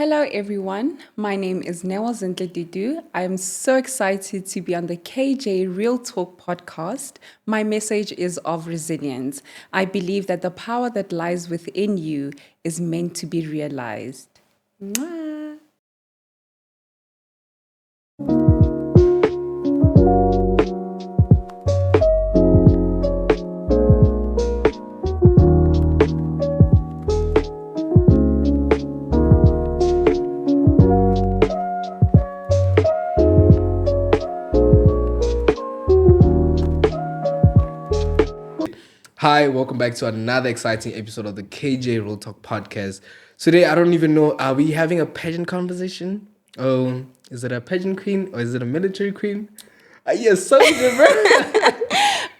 Hello, everyone. My name is Neo Zintle. I am so excited to be on the KJ Real Talk podcast. My message is of resilience. I believe that the power that lies within you is meant to be realized. Mwah. Hi, welcome back to another exciting episode of the KJ Real Talk podcast. Today, I don't even know, are we having a pageant conversation? Oh, is it a pageant queen or is it a military queen? Yes, so different.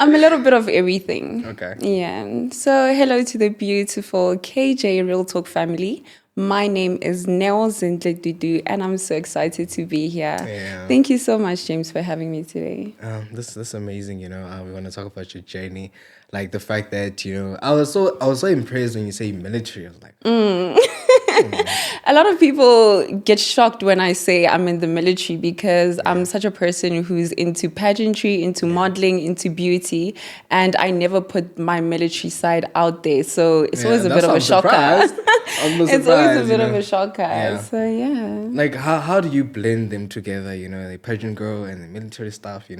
I'm a little bit of everything. Okay. Yeah. So, hello to the beautiful KJ Real Talk family. My name is Neo Zintle, and I'm so excited to be here. Yeah. Thank you so much, James, for having me today. This is amazing, we want to talk about your journey. Like the fact that, I was so impressed when you say military. I was like, A lot of people get shocked when I say I'm in the military because I'm such a person who's into pageantry, into modeling, into beauty, and I never put my military side out there. So it's always a bit of a shocker. It's always a bit of a shocker. Yeah. So yeah. Like how do you blend them together, the pageant girl and the military stuff,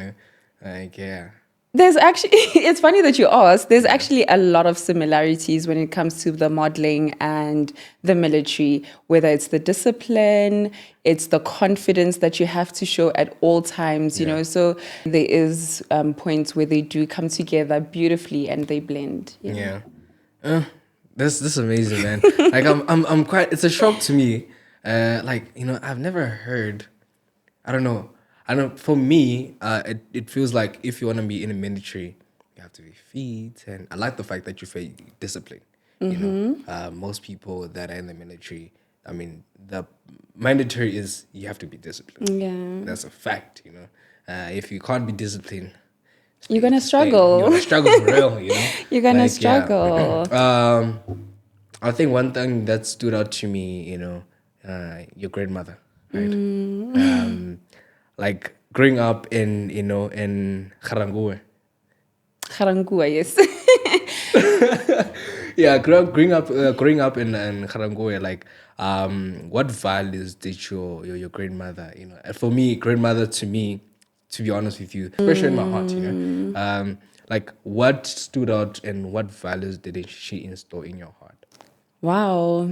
Like, yeah. There's actually, it's funny that you asked. There's actually a lot of similarities when it comes to the modeling and the military, whether it's the discipline, it's the confidence that you have to show at all times, you know. So there is points where they do come together beautifully and they blend. Yeah. This is amazing, man. Like I'm quite. It's a shock to me. I've never heard. I don't know. For me, it feels like if you want to be in the military, you have to be fit, and I like the fact that you say discipline. Most people that are in the military, I mean, the mandatory is you have to be disciplined. Yeah. That's a fact. If you can't be disciplined, You're going to struggle. You're gonna struggle for real. You're going to Like, yeah. struggle. I think one thing that stood out to me, your grandmother, right? Like growing up in Garangue. Garangua, yes. Yeah, growing up in Garangue, like what values did your grandmother, and for me, grandmother to me, to be honest with you, especially in my heart, like what stood out and what values did she instill in your heart? Wow.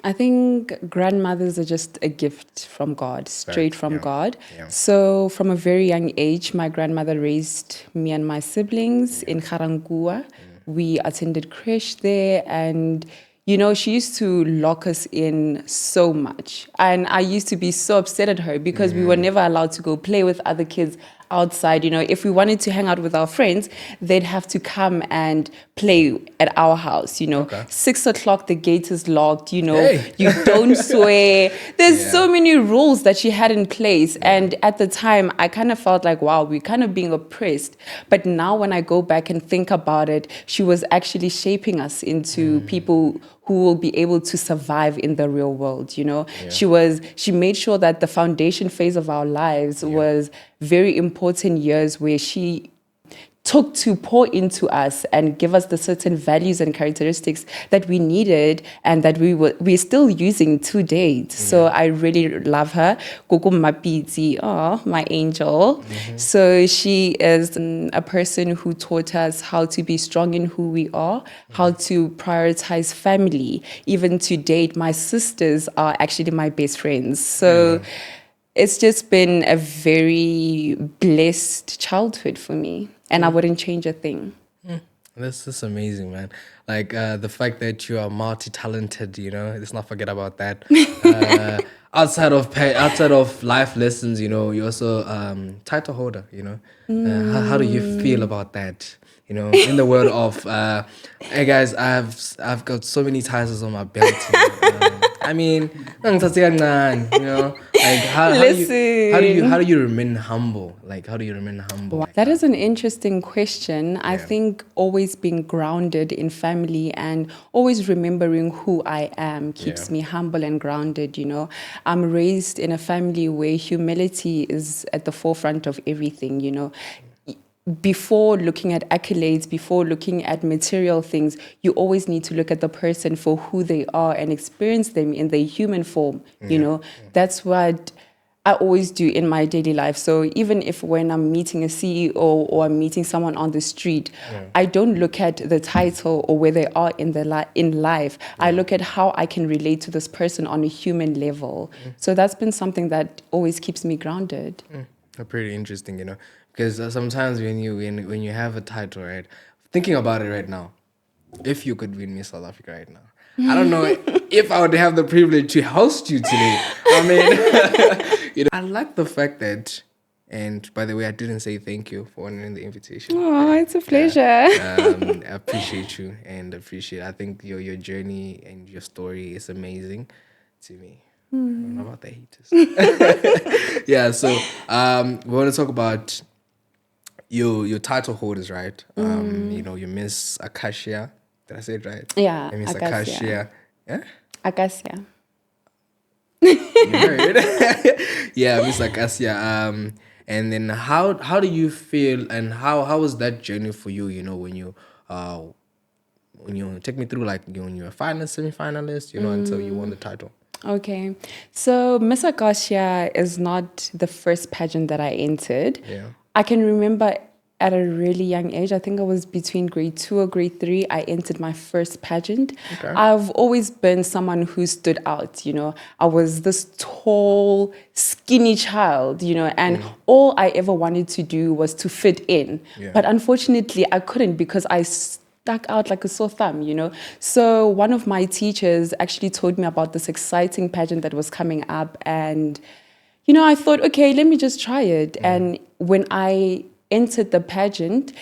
I think grandmothers are just a gift from God, straight from God. Yeah. So from a very young age, my grandmother raised me and my siblings in Garangua. We attended creche there, and she used to lock us in so much. And I used to be so upset at her because we were never allowed to go play with other kids outside. If we wanted to hang out with our friends, they'd have to come and play at our house. Okay. 6 o'clock, the gate is locked. Hey. You don't swear. There's so many rules that she had in place. And at the time, I kind of felt like, wow, we're kind of being oppressed. But now when I go back and think about it, she was actually shaping us into people who will be able to survive in the real world. She made sure that the foundation phase of our lives was very important years where she took to pour into us and give us the certain values and characteristics that we needed and that we're still using to date. So I really love her. Gogo Mapiti, my angel. So she is a person who taught us how to be strong in who we are, how to prioritize family. Even to date, my sisters are actually my best friends. So it's just been a very blessed childhood for me. And I wouldn't change a thing. This is amazing, man. Like the fact that you are multi-talented, let's not forget about that. Outside of life lessons, you're also title holder. How do you feel about that? In the world of hey guys, I've got so many titles on my belt. I mean, you know, like Listen. how do you remain humble? Like how do you remain humble? Like That is an interesting question. I Yeah. think always being grounded in family and always remembering who I am Yeah. keeps me humble and grounded, you know. I'm raised in a family where humility is at the forefront of everything, you know. Before looking at accolades, before looking at material things, you always need to look at the person for who they are and experience them in their human form, you Yeah. know. That's what I always do in my daily life. So even if when I'm meeting a CEO or I'm meeting someone on the street, I don't look at the title or where they are in in life. I look at how I can relate to this person on a human level. So that's been something that always keeps me grounded. Pretty interesting, you know, because sometimes when you have a title, right? Thinking about it right now, if you could win Miss South Africa right now, I don't know if I would have the privilege to host you today. I mean, you know, I like the fact that, and by the way, I didn't say thank you for honoring the invitation. Oh, it's a Yeah. pleasure. I appreciate you and appreciate. I think your journey and your story is amazing to me. I don't know about the haters. Yeah, so we want to talk about your title holders, right? You know, you Miss Akasia. Did I say it right? Yeah, You Miss Akasia. Akasia. Yeah, Akasia. you heard. Yeah, Miss Akasia. And then how do you feel and how was that journey for you? You know, when you take me through like when you were finalist, semi-finalist, you know, until you won the title. Okay. So Miss Akasia is not the first pageant that I entered. Yeah. I can remember at a really young age, I think I was between grade 2 or grade 3, I entered my first pageant. Okay. I've always been someone who stood out, you know. I was this tall, skinny child, you know, and all I ever wanted to do was to fit in. Yeah. But unfortunately, I couldn't because I stuck out like a sore thumb, you know. So one of my teachers actually told me about this exciting pageant that was coming up, and you know, I thought, okay, let me just try it. And when I entered the pageant,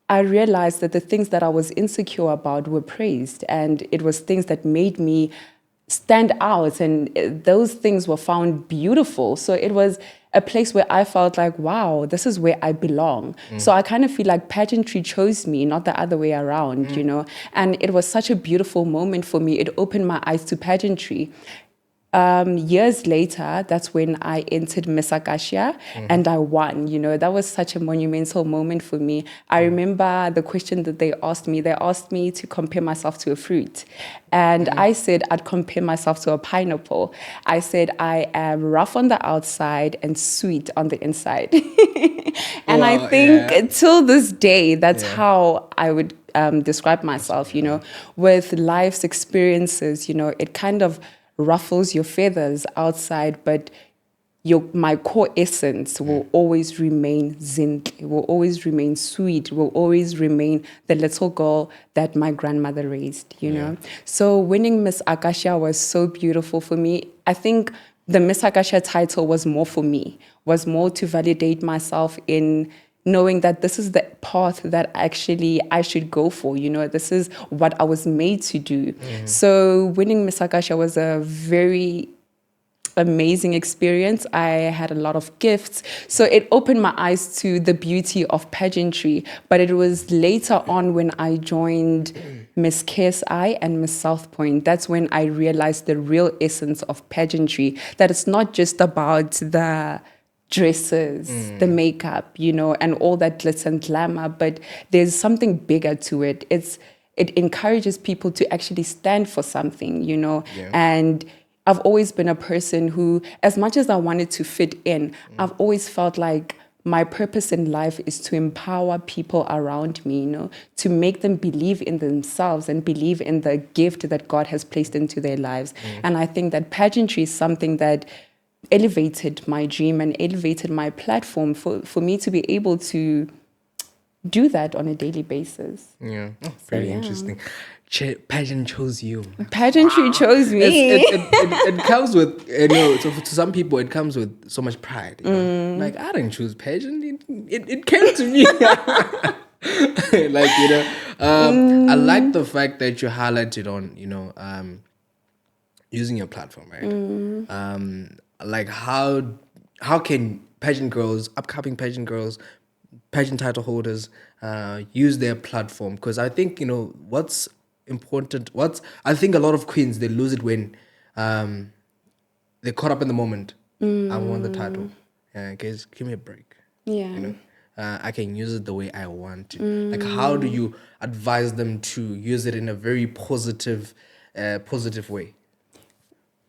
I realized that the things that I was insecure about were praised, and it was things that made me stand out, and those things were found beautiful. So it was a place where I felt like, wow, this is where I belong. So I kind of feel like pageantry chose me, not the other way around, you know. And it was such a beautiful moment for me. It opened my eyes to pageantry. Years later, that's when I entered Miss Akasia and I won. You know, that was such a monumental moment for me. I remember the question that they asked me. They asked me to compare myself to a fruit. And I said I'd compare myself to a pineapple. I said I am rough on the outside and sweet on the inside. And I Wow, think yeah. till this day, that's Yeah. how I would describe myself, you know, with life's experiences, you know, it kind of ruffles your feathers outside, but my core essence will always remain Zintle, will always remain sweet, will always remain the little girl that my grandmother raised, you know. So winning Miss Akasia was so beautiful for me. I think the Miss Akasia title was more for me, was more to validate myself in knowing that this is the path that actually I should go for, you know, this is what I was made to do. So winning Miss Akasia was a very amazing experience. I had a lot of gifts. So it opened my eyes to the beauty of pageantry. But it was later on when I joined Miss KSI and Miss South Point. That's when I realized the real essence of pageantry, that it's not just about the dresses, the makeup, you know, and all that glitz and glamour, but there's something bigger to it. It encourages people to actually stand for something, you know. Yeah. And I've always been a person who, as much as I wanted to fit in, I've always felt like my purpose in life is to empower people around me, you know, to make them believe in themselves and believe in the gift that God has placed into their lives. And I think that pageantry is something that elevated my dream and elevated my platform for me to be able to do that on a daily basis. Yeah, pretty yeah. interesting. Pageant chose you. Pageantry chose me. It comes with, you know, so to some people it comes with so much pride. You know? Like I didn't choose pageant; it came to me. Like, you know, I like the fact that you highlighted on, you know, using your platform, right? Like how can pageant girls, upcoming pageant girls, pageant title holders, use their platform? Because I think what's important. What's I think a lot of queens, they lose it when they're caught up in the moment. I want the title. Guys, give me a break. Yeah. I can use it the way I want to. Like, how do you advise them to use it in a very positive way?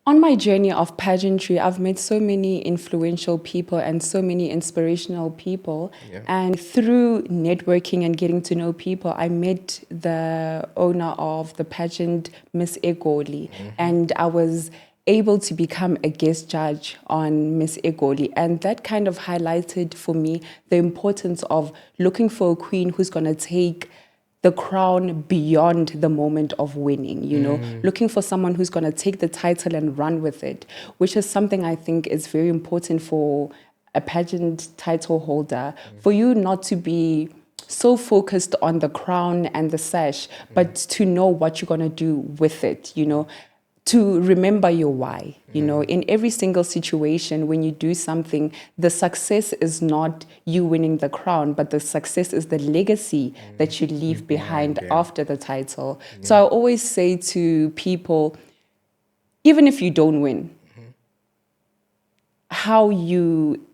On my journey of pageantry, I've met so many influential people and so many inspirational people. Yeah. And through networking and getting to know people, I met the owner of the pageant, Miss Egoli. And I was able to become a guest judge on Miss Egoli. And that kind of highlighted for me the importance of looking for a queen who's going to take the crown beyond the moment of winning, looking for someone who's going to take the title and run with it, which is something I think is very important for a pageant title holder, for you not to be so focused on the crown and the sash, but to know what you're going to do with it, to remember your why. In every single situation, when you do something, the success is not you winning the crown, but the success is the legacy that you leave behind after the title. So I always say to people, even if you don't win, how you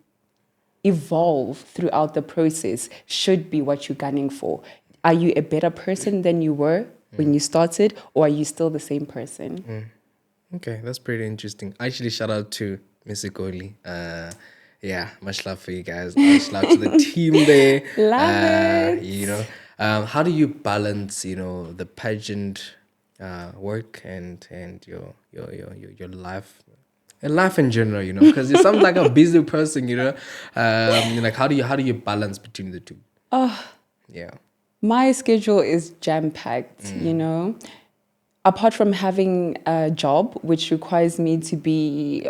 evolve throughout the process should be what you're gunning for. Are you a better person than you were when you started, or are you still the same person? Okay, that's pretty interesting. Actually, shout out to Miss Igoli. Yeah, much love for you guys. Much love to the team there. Love it. How do you balance, the pageant work and your life and life in general, because you sound like a busy person, like how do you balance between the two? Yeah. My schedule is jam-packed, Apart from having a job, which requires me to be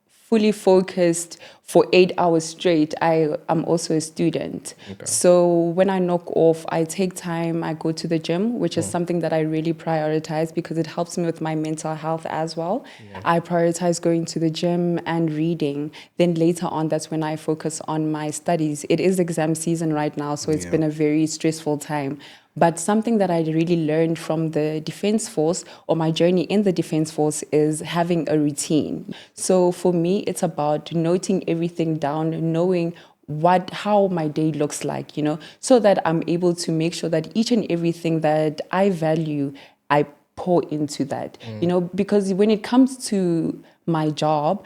fully focused for 8 hours straight, I am also a student. Okay. So when I knock off, I take time, I go to the gym, which is something that I really prioritize because it helps me with my mental health as well. Yeah. I prioritize going to the gym and reading. Then later on, that's when I focus on my studies. It is exam season right now, so it's been a very stressful time. But something that I really learned from the Defense Force, or my journey in the Defense Force, is having a routine. So for me, it's about noting everything down, knowing how my day looks like, so that I'm able to make sure that each and everything that I value, I pour into that, because when it comes to my job,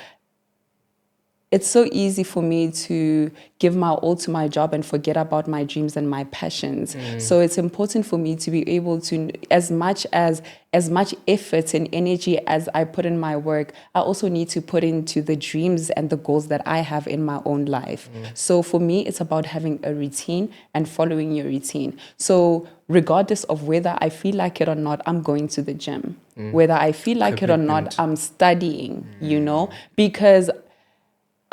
it's so easy for me to give my all to my job and forget about my dreams and my passions. So it's important for me to be able to, as much effort and energy as I put in my work, I also need to put into the dreams and the goals that I have in my own life. So for me, it's about having a routine and following your routine. So regardless of whether I feel like it or not, I'm going to the gym. Whether I feel like it or not, I'm studying, because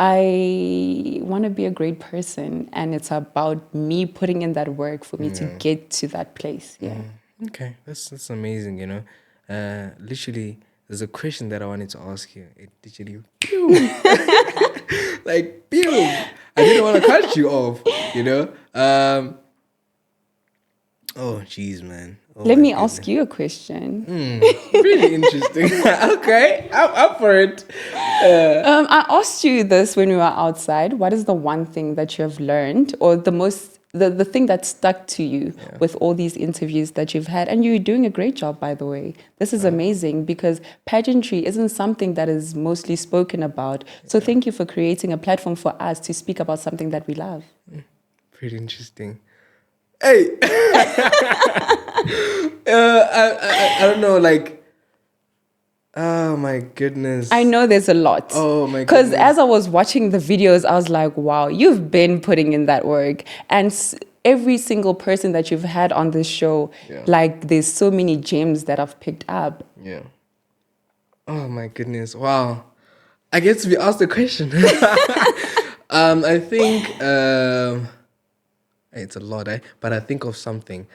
I want to be a great person, and it's about me putting in that work for me to get to that place. Yeah. Okay, that's amazing. Literally, there's a question that I wanted to ask you. It literally, pew, like pew. I didn't want to cut you off. Oh, jeez, man. Oh, Let my me goodness. ask you a question. Really interesting. Okay, I'm up for it. I asked you this when we were outside. What is the one thing that you have learned, or the thing that stuck to you with all these interviews that you've had? And you're doing a great job, by the way. This is amazing, because pageantry isn't something that is mostly spoken about. So thank you for creating a platform for us to speak about something that we love. Pretty interesting. Hey, I don't know, like, oh my goodness. I know there's a lot. Oh my Because goodness. as I was watching the videos, I was like, wow, you've been putting in that work. And every single person that you've had on this show, like, there's so many gems that I've picked up. Yeah. Oh my goodness. Wow. I get to be asked the question. I think it's a lot, but I think of something.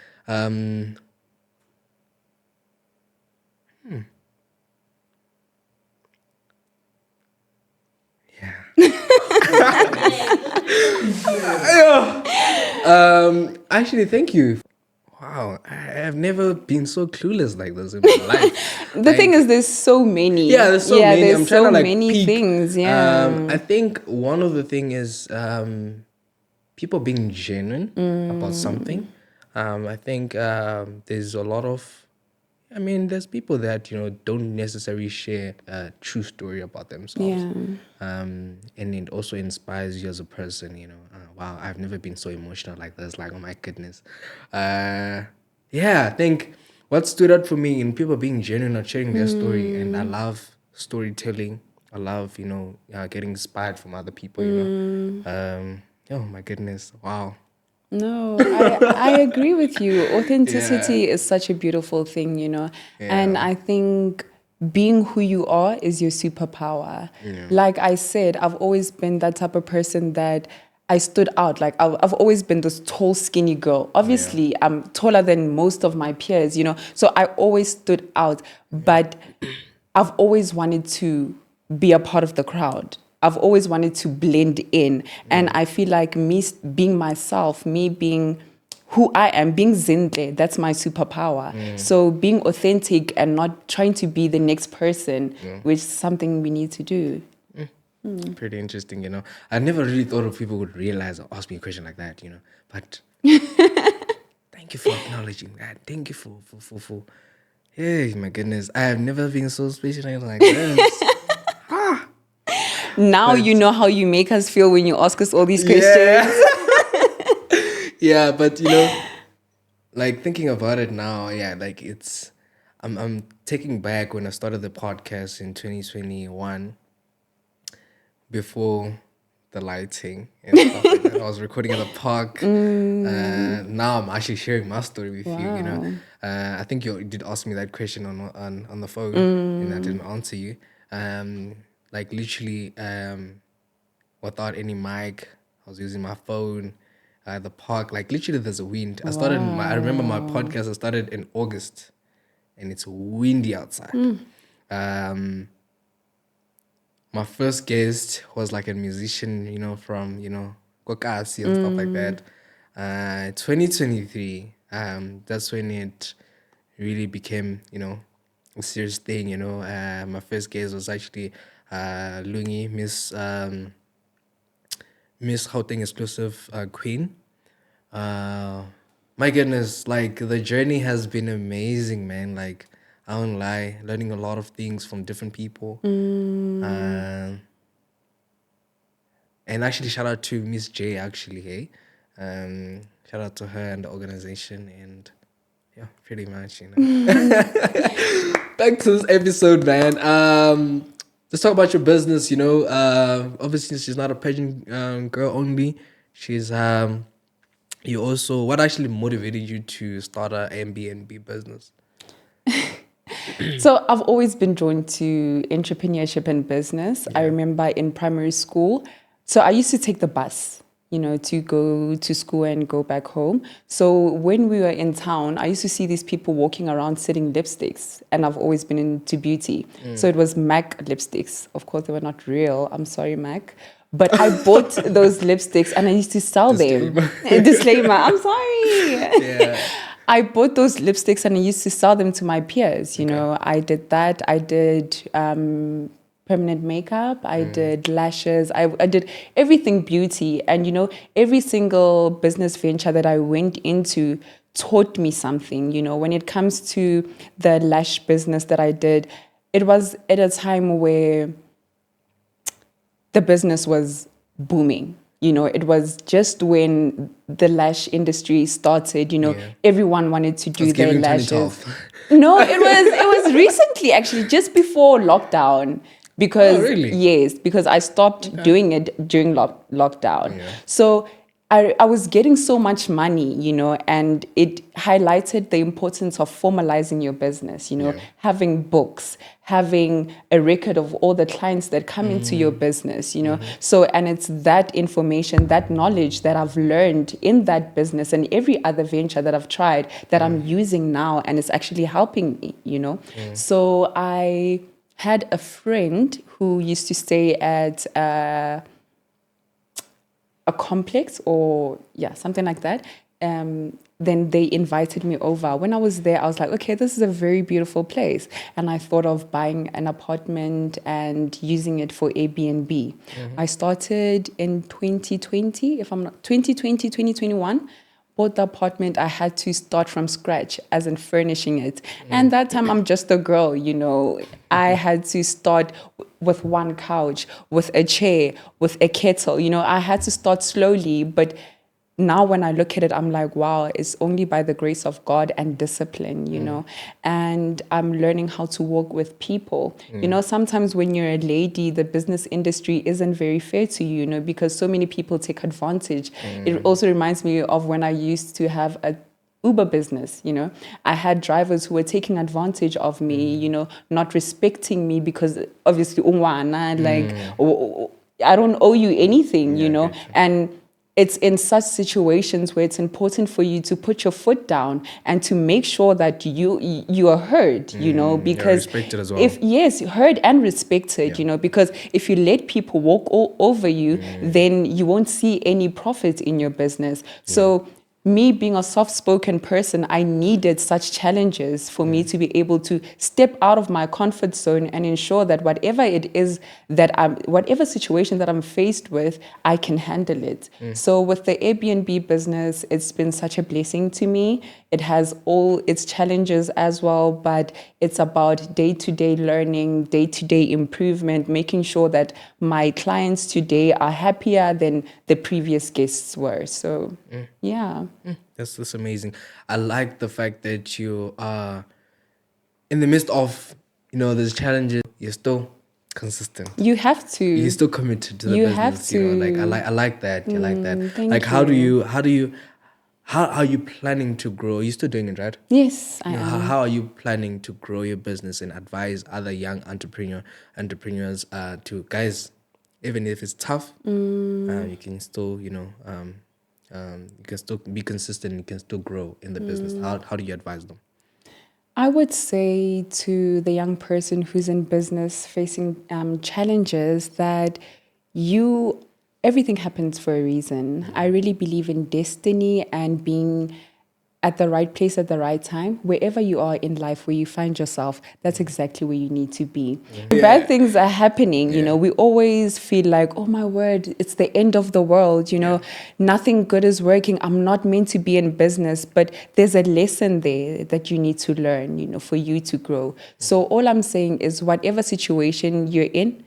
Actually, thank you. Wow, I have never been so clueless like this in my life. The thing Like, is, there's so many. yeah, there's so many. There's I'm trying so to like many peek. things. Yeah. I think one of the thing is people being genuine about something. I think there's a lot of. I mean, there's people that don't necessarily share a true story about themselves, Yeah. and it also inspires you as a person. Wow, I've never been so emotional like this. Like, oh my goodness, yeah. I think what stood out for me in people being genuine or sharing their story, and I love storytelling. I love getting inspired from other people. Oh my goodness, wow. No, I agree with you. Yeah, Authenticity is such a beautiful thing, and yeah, I think being who you are is your superpower. yeah, Like I said, I've always been that type of person that I stood out. Like I've always been this tall, skinny girl. yeah, Obviously, I'm taller than most of my peers, so I always stood out. But I've always wanted to be a part of the crowd. I've always wanted to blend in. And I feel like me being myself, me being who I am, being Zintle, that's my superpower. So being authentic and not trying to be the next person, which is something we need to do. pretty interesting. I never really thought of people would realize or ask me a question like that. But thank you for acknowledging that. Thank you for. Hey, my goodness, I have never been so special like this. Now you But know how you make us feel when you ask us all these yeah, questions. yeah, but like thinking about it now, yeah, like I'm taking back when I started the podcast in 2021 before the lighting and stuff like that. I was recording at the park. Now I'm actually sharing my story with you. Wow. I think you did ask me that question on the phone, and I didn't answer you. Like literally, without any mic, I was using my phone. The park, like literally, there's a wind. I remember my Wow. podcast. I started in August, and it's windy outside. Um, my first guest was like a musician, from Akasia and stuff like that. 2023, that's when it really became, a serious thing. My first guest was actually Lungi, Miss Gauteng exclusive queen. Uh, my goodness, like the journey has been amazing, man. Like I won't lie, learning a lot of things from different people. And actually, shout out to Miss J. Actually, hey, shout out to her and the organization, and yeah, pretty much, Back to this episode, man. Let's talk about your business. Obviously, she's not a pageant girl only. She's You also, what actually motivated you to start a Airbnb business? So I've always been drawn to entrepreneurship and business. I Yeah. remember in primary school, so I used to take the bus, to go to school and go back home. So when we were in town, I used to see these people walking around selling lipsticks, and I've always been into beauty. So it was MAC lipsticks. Of course, they were not real. I'm sorry, MAC. But I bought those lipsticks and I used to sell them. Disclaimer. Disclaimer, I'm sorry. Yeah. I bought those lipsticks and I used to sell them to my peers. Okay. I did that. I did permanent makeup. I did lashes. I did everything beauty. And, every single business venture that I went into taught me something. When it comes to the lash business that I did, it was at a time where the business was booming. It was just when the lash industry started, Yeah. everyone wanted to It's do their giving lashes. 2012. No, it was recently actually, just before lockdown. Oh, Because really? yes, because I stopped doing it during lockdown. Yeah. So I was getting so much money, and it highlighted the importance of formalizing your business, Yeah. having books, having a record of all the clients that come into your business, So, and it's that information, that knowledge that I've learned in that business and every other venture that I've tried that I'm using now, and it's actually helping me. So I had a friend who used to stay at a complex or something like that. Then they invited me over. When I was there, I was like, okay, this is a very beautiful place. And I thought of buying an apartment and using it for Airbnb. I started in 2020, if I'm not 2020, 2021. Bought the apartment, I had to start from scratch, as in furnishing it. And that time, I'm just a girl, I had to start with one couch, with a chair, with a kettle. I had to start slowly, but now when I look at it, I'm like, wow, it's only by the grace of God and discipline, and I'm learning how to work with people. Sometimes when you're a lady, the business industry isn't very fair to you, because so many people take advantage. It also reminds me of when I used to have a Uber business, I had drivers who were taking advantage of me, not respecting me because obviously, I don't owe you anything, and it's in such situations where it's important for you to put your foot down and to make sure that you are heard, because respected as well. Yes, heard and respected, because if you let people walk all over you, then you won't see any profit in your business. So me being a soft-spoken person, I needed such challenges for me to be able to step out of my comfort zone and ensure that whatever it is whatever situation that I'm faced with, I can handle it. So with the Airbnb business, it's been such a blessing to me. It has all its challenges as well, but it's about day-to-day learning, day-to-day improvement, making sure that my clients today are happier than the previous guests were. So, yeah. That's amazing. I like the fact that you are in the midst of, these challenges, you're still consistent. You have to. You're still committed to the You business. have to. Like I like that. You like that. Thank Like you. how are you planning to grow? You're still doing it, right? Yes, I am. How are you planning to grow your business and advise other young entrepreneurs to guys, even if it's tough, you can still, you can still be consistent, you can still grow in the business. How do you advise them? I would say to the young person who's in business facing challenges that everything happens for a reason. I really believe in destiny and being at the right place at the right time. Wherever you are in life, where you find yourself, that's exactly where you need to be. Bad things are happening, we always feel like, oh my word, it's the end of the world, nothing good is working. I'm not meant to be in business, but there's a lesson there that you need to learn, for you to grow. So all I'm saying is whatever situation you're in,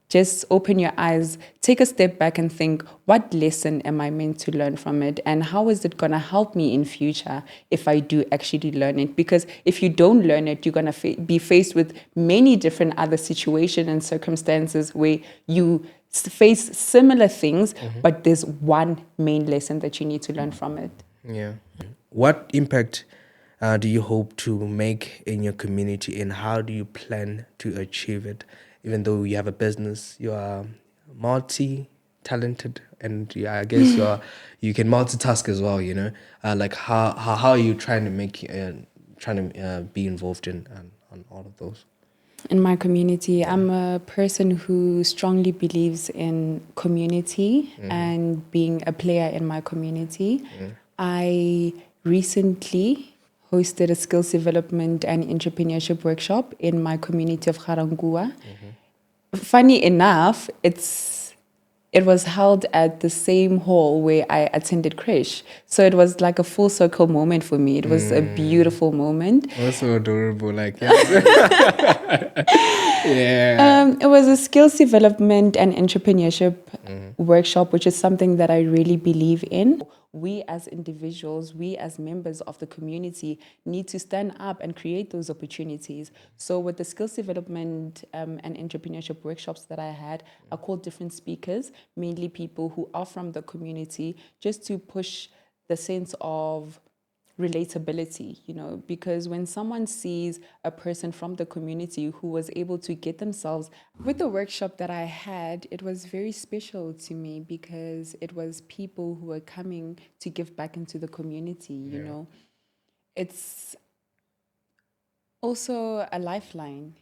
just open your eyes, take a step back and think, what lesson am I meant to learn from it? And how is it going to help me in future if I do actually learn it? Because if you don't learn it, you're going to be faced with many different other situations and circumstances where you face similar things, but there's one main lesson that you need to learn from it. Yeah. What impact do you hope to make in your community, and how do you plan to achieve it? Even though you have a business, you are multi-talented, and I guess you can multitask as well. Like how are you trying to be involved in on all of those? In my community, I'm a person who strongly believes in community and being a player in my community. I recently hosted a skills development and entrepreneurship workshop in my community of Garangua. Funny enough, it was held at the same hall where I attended Krish. So it was like a full circle moment for me. It was a beautiful moment. Also adorable, like yeah. It was a skills development and entrepreneurship workshop, which is something that I really believe in. We as individuals, we as members of the community need to stand up and create those opportunities. So with the skills development and entrepreneurship workshops that I had, I called different speakers, mainly people who are from the community, just to push the sense of relatability, because when someone sees a person from the community who was able to get themselves with the workshop that I had, it was very special to me because it was people who were coming to give back into the community, you know. It's also a lifeline,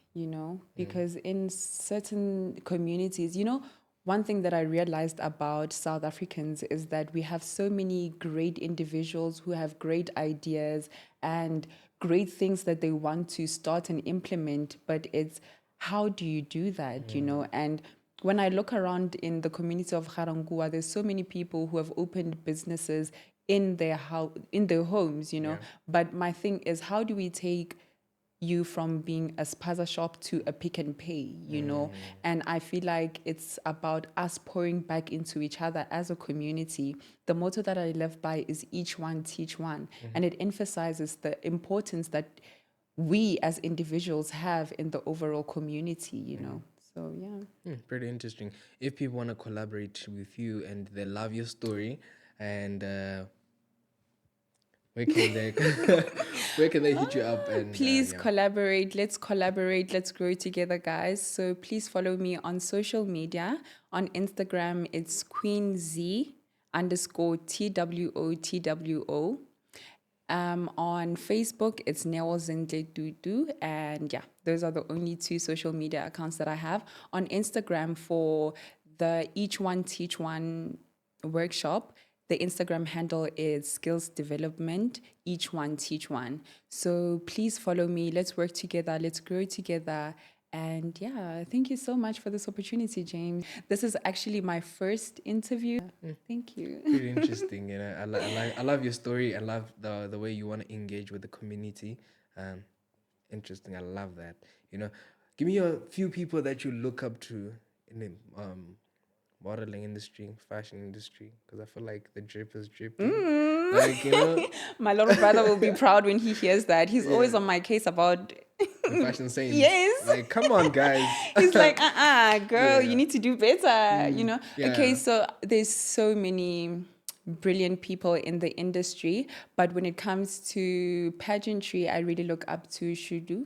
because in certain communities, one thing that I realized about South Africans is that we have so many great individuals who have great ideas and great things that they want to start and implement, but it's how do you do that, you know? And when I look around in the community of Garangua, there's so many people who have opened businesses in their house, in their homes, you know. Yeah. But my thing is, how do we take you from being a spaza shop to a Pick and Pay, you know? And I feel like it's about us pouring back into each other as a community. The motto that I live by is each one teach one, and it emphasizes the importance that we as individuals have in the overall community, you know. So yeah. Pretty interesting. If people want to collaborate with you and they love your story, and where can they where can they hit you up? And Please yeah. collaborate. Let's grow together, guys. So please follow me on social media. On Instagram, it's Queen Z underscore TWO. On Facebook, it's Neo Zintle tutu. And yeah, those are the only two social media accounts that I have. On Instagram for the Each One Teach One workshop, the Instagram handle is skills development, each one teach one. So please follow me. Let's work together. Let's grow together. And yeah, thank you so much for this opportunity, James. This is actually my first interview. Thank you. Pretty interesting, you know. I love your story. I love the way you want to engage with the community. Interesting. I love that. You know, give me a few people that you look up to in the modeling industry, fashion industry, because I feel like the drip is dripping. Like, you know, My little brother will be proud when he hears that. He's always on my case about. the fashion sense. Yes. Like, come on, guys. He's like, girl, Yeah. you need to do better, you know? yeah. Okay, so there's so many brilliant people in the industry, but when it comes to pageantry, I really look up to Shudu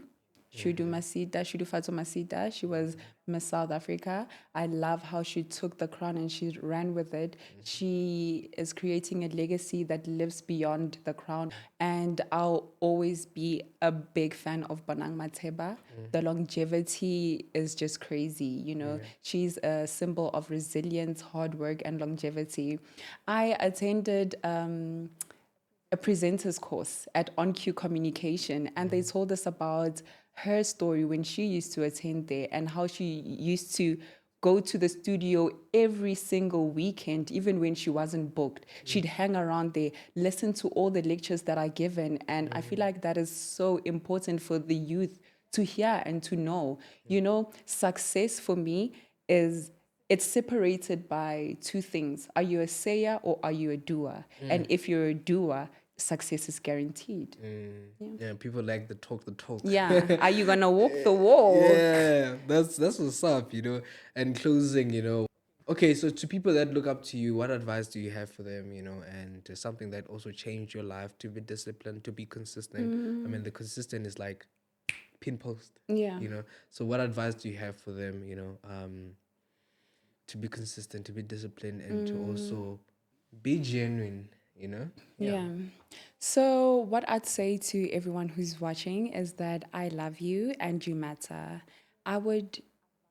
Fato Masida. She was Miss South Africa. I love how she took the crown and she ran with it. She is creating a legacy that lives beyond the crown. And I'll always be a big fan of Bonang Mateba. The longevity is just crazy, you know. She's a symbol of resilience, hard work, and longevity. I attended a presenter's course at On-Q Communication, and they told us about her story when she used to attend there and how she used to go to the studio every single weekend, even when she wasn't booked. She'd hang around there, listen to all the lectures that are given, and I feel like that is so important for the youth to hear and to know. You know, success for me is it's separated by two things. Are you a sayer or are you a doer? And if you're a doer, success is guaranteed. Yeah, people like the talk. Yeah. Are you gonna walk the walk? Yeah, that's what's up, you know. And closing, you know. Okay, so to people that look up to you, what advice do you have for them, you know, and something that also changed your life to be disciplined, to be consistent? I mean, the consistent is like pin post, Yeah. you know. So what advice do you have for them, you know, to be consistent, to be disciplined, and to also be genuine, you know? Yeah. So, what I'd say to everyone who's watching is that I love you and you matter. I would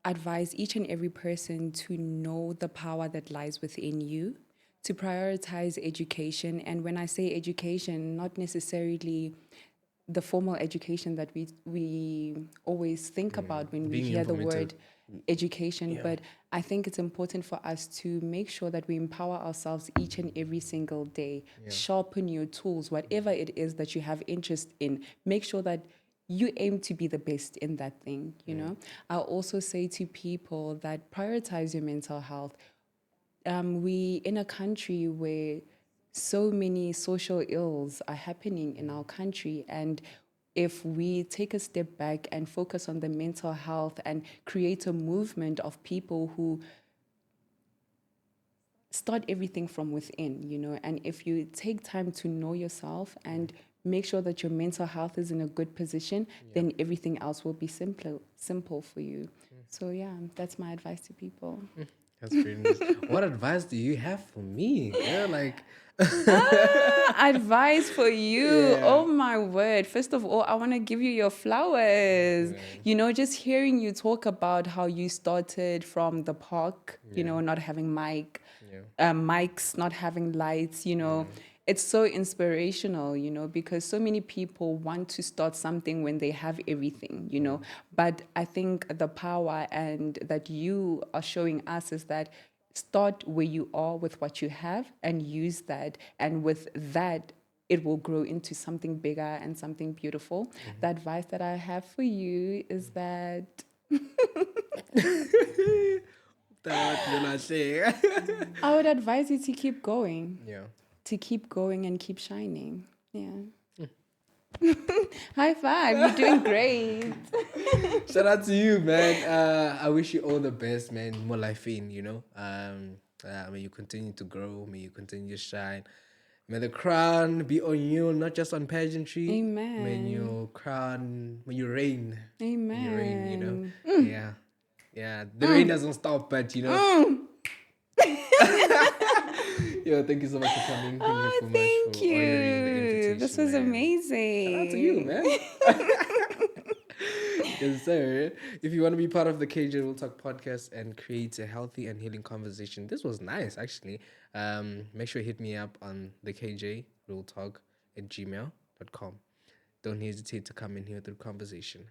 advise each and every person to know the power that lies within you, to prioritize education. And when I say education, not necessarily the formal education that we always think about when we Being hear the informative. word education, but I think it's important for us to make sure that we empower ourselves each and every single day. Sharpen your tools, whatever it is that you have interest in. Make sure that you aim to be the best in that thing, you know. I'll also say to people that prioritize your mental health. We in a country where so many social ills are happening in our country, and if we take a step back and focus on the mental health and create a movement of people who start everything from within, you know, and if you take time to know yourself and make sure that your mental health is in a good position, then everything else will be simple for you. So yeah, that's my advice to people. That's pretty nice. What advice do you have for me? Yeah, like, Advice for you. yeah. Oh my word. First of all, I want to give you your flowers. Man. You know, just hearing you talk about how you started from the park, you Yeah. know, not having Yeah. mics, not having lights, you know. It's so inspirational, you know, because so many people want to start something when they have everything, you know. But I think the power and that you are showing us is that start where you are with what you have and use that. And with that, it will grow into something bigger and something beautiful. The advice that I have for you is that That you're not saying. I would advise you to keep going, Yeah. to keep going and keep shining. Yeah. High five. You're doing great. Shout out to you, man. I wish you all the best, man. More life in, you know. May you continue to grow. May you continue to shine. May the crown be on you, not just on pageantry. May you reign. May you reign, you know. Amen. Yeah. Yeah. The rain doesn't stop, but you know. Yo, thank you so much for coming. Thank you Oh, so much for thank honoring the you. This invitation, was man. Shout out to you, amazing. man. Yes, sir. If you want to be part of the KJ Real Talk podcast and create a healthy and healing conversation, this was nice, actually. Make sure you hit me up on the KJ Real Talk at gmail.com. Don't hesitate to come in here through conversation.